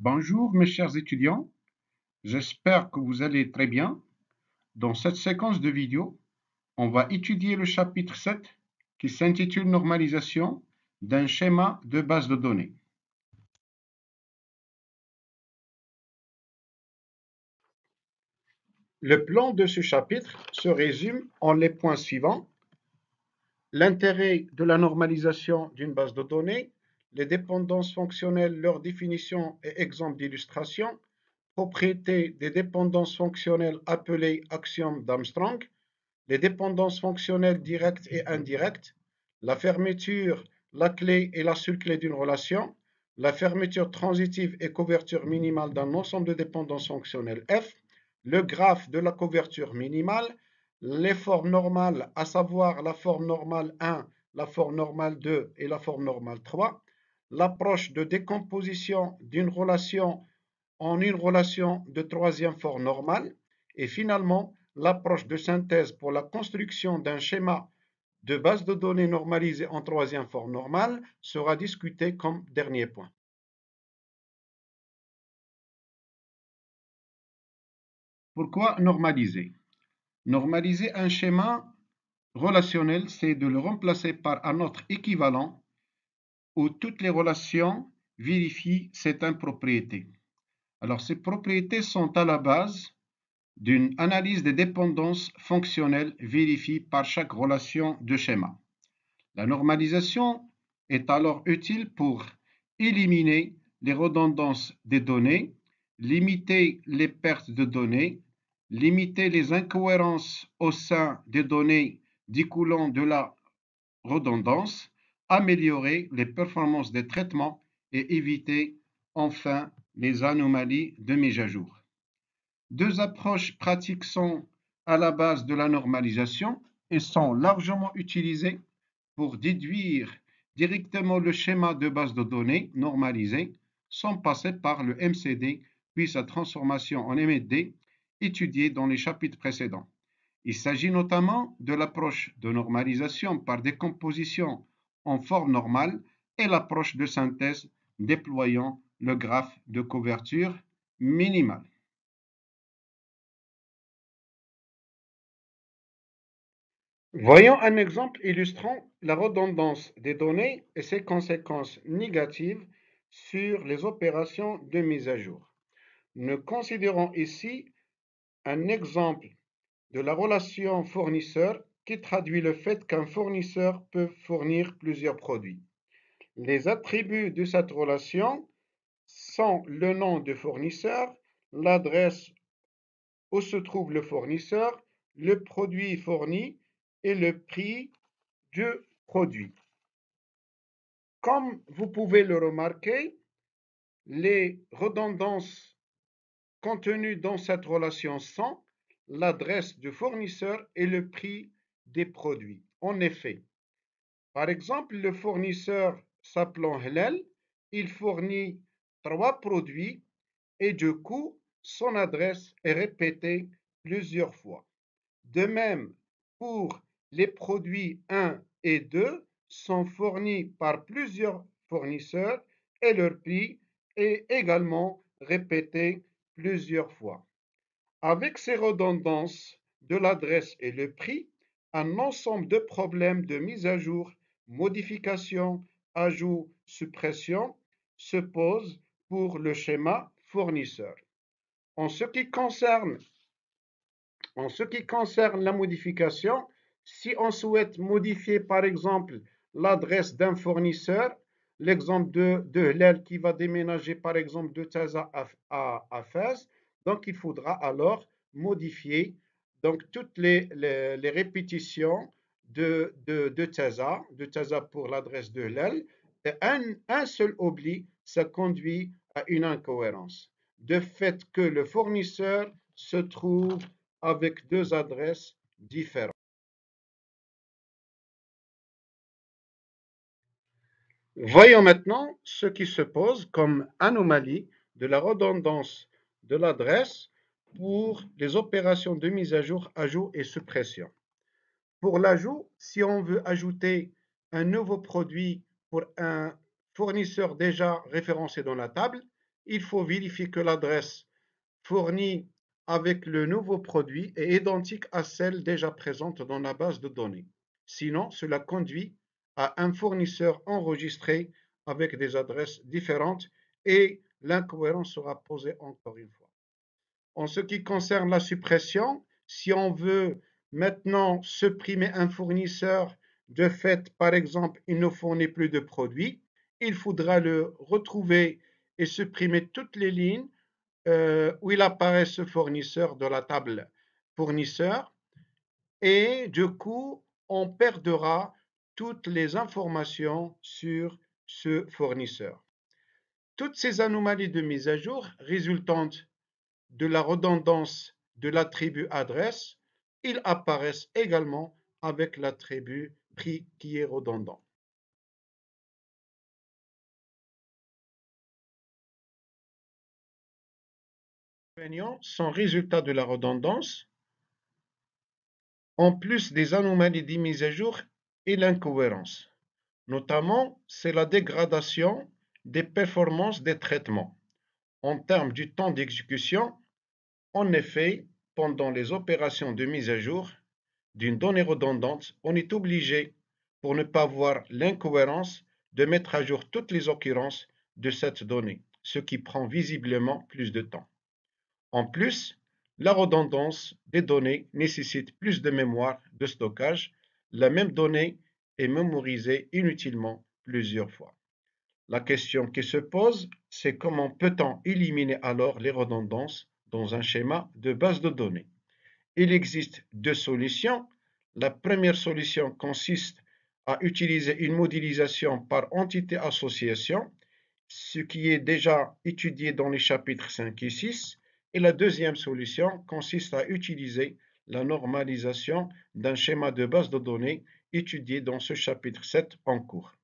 Bonjour mes chers étudiants, j'espère que vous allez très bien. Dans cette séquence de vidéos, on va étudier le chapitre 7 qui s'intitule Normalisation d'un schéma de base de données. Le plan de ce chapitre se résume en les points suivants. L'intérêt de la normalisation d'une base de données, les dépendances fonctionnelles, leur définition et exemples d'illustration, propriétés des dépendances fonctionnelles appelées axiomes d'Armstrong, les dépendances fonctionnelles directes et indirectes, la fermeture, la clé et la seule clé d'une relation, la fermeture transitive et couverture minimale d'un ensemble de dépendances fonctionnelles F, le graphe de la couverture minimale, les formes normales, à savoir la forme normale 1, la forme normale 2 et la forme normale 3, l'approche de décomposition d'une relation en une relation de troisième forme normale, et finalement l'approche de synthèse pour la construction d'un schéma de base de données normalisée en troisième forme normale sera discutée comme dernier point. Pourquoi normaliser? Normaliser un schéma relationnel, c'est de le remplacer par un autre équivalent où toutes les relations vérifient cette impropriété. Alors, ces propriétés sont à la base d'une analyse des dépendances fonctionnelles vérifiées par chaque relation de schéma. La normalisation est alors utile pour éliminer les redondances des données, limiter les pertes de données, limiter les incohérences au sein des données découlant de la redondance, améliorer les performances des traitements et éviter enfin les anomalies de mise à jour. Deux approches pratiques sont à la base de la normalisation et sont largement utilisées pour déduire directement le schéma de base de données normalisé sans passer par le MCD puis sa transformation en MD étudiée dans les chapitres précédents. Il s'agit notamment de l'approche de normalisation par décomposition en forme normale et l'approche de synthèse déployant le graphe de couverture minimale. Voyons un exemple illustrant la redondance des données et ses conséquences négatives sur les opérations de mise à jour. Nous considérons ici un exemple de la relation fournisseur qui traduit le fait qu'un fournisseur peut fournir plusieurs produits. Les attributs de cette relation sont le nom du fournisseur, l'adresse où se trouve le fournisseur, le produit fourni et le prix du produit. Comme vous pouvez le remarquer, les redondances contenues dans cette relation sont l'adresse du fournisseur et le prix des produits. En effet, par exemple, le fournisseur s'appelant Hellel, il fournit 3 produits et du coup, son adresse est répétée plusieurs fois. De même, pour les produits 1 et 2 sont fournis par plusieurs fournisseurs et leur prix est également répété plusieurs fois. Avec ces redondances de l'adresse et le prix, un ensemble de problèmes de mise à jour, modification, ajout, suppression se posent pour le schéma fournisseur. En ce qui concerne la modification, si on souhaite modifier par exemple l'adresse d'un fournisseur, l'exemple de Hellel qui va déménager par exemple de Taza à Fès, donc il faudra alors modifier donc toutes les répétitions de Taza pour l'adresse de Hellel. Un seul oubli, ça conduit à une incohérence. De fait que le fournisseur se trouve avec deux adresses différentes. Voyons maintenant ce qui se pose comme anomalie de la redondance de l'adresse pour les opérations de mise à jour, ajout et suppression. Pour l'ajout, si on veut ajouter un nouveau produit pour un fournisseur déjà référencé dans la table, il faut vérifier que l'adresse fournie avec le nouveau produit est identique à celle déjà présente dans la base de données. Sinon, cela conduit à un fournisseur enregistré avec des adresses différentes et l'incohérence sera posée encore une fois. En ce qui concerne la suppression, si on veut maintenant supprimer un fournisseur, de fait, par exemple, il ne fournit plus de produits, il faudra le retrouver et supprimer toutes les lignes où il apparaît ce fournisseur de la table fournisseur et du coup, on perdra toutes les informations sur ce fournisseur. Toutes ces anomalies de mise à jour résultantes de la redondance de l'attribut adresse, ils apparaissent également avec l'attribut prix qui est redondant. Les inconvénients sont résultats de la redondance, en plus des anomalies de mise à jour et l'incohérence. Notamment, c'est la dégradation des performances des traitements. En termes du temps d'exécution, en effet, pendant les opérations de mise à jour d'une donnée redondante, on est obligé, pour ne pas voir l'incohérence, de mettre à jour toutes les occurrences de cette donnée, ce qui prend visiblement plus de temps. En plus, la redondance des données nécessite plus de mémoire de stockage. La même donnée est mémorisée inutilement plusieurs fois. La question qui se pose, c'est comment peut-on éliminer alors les redondances dans un schéma de base de données? Il existe deux solutions. La première solution consiste à utiliser une modélisation par entité-association, ce qui est déjà étudié dans les chapitres 5 et 6. Et la deuxième solution consiste à utiliser la normalisation d'un schéma de base de données étudié dans ce chapitre 7 en cours.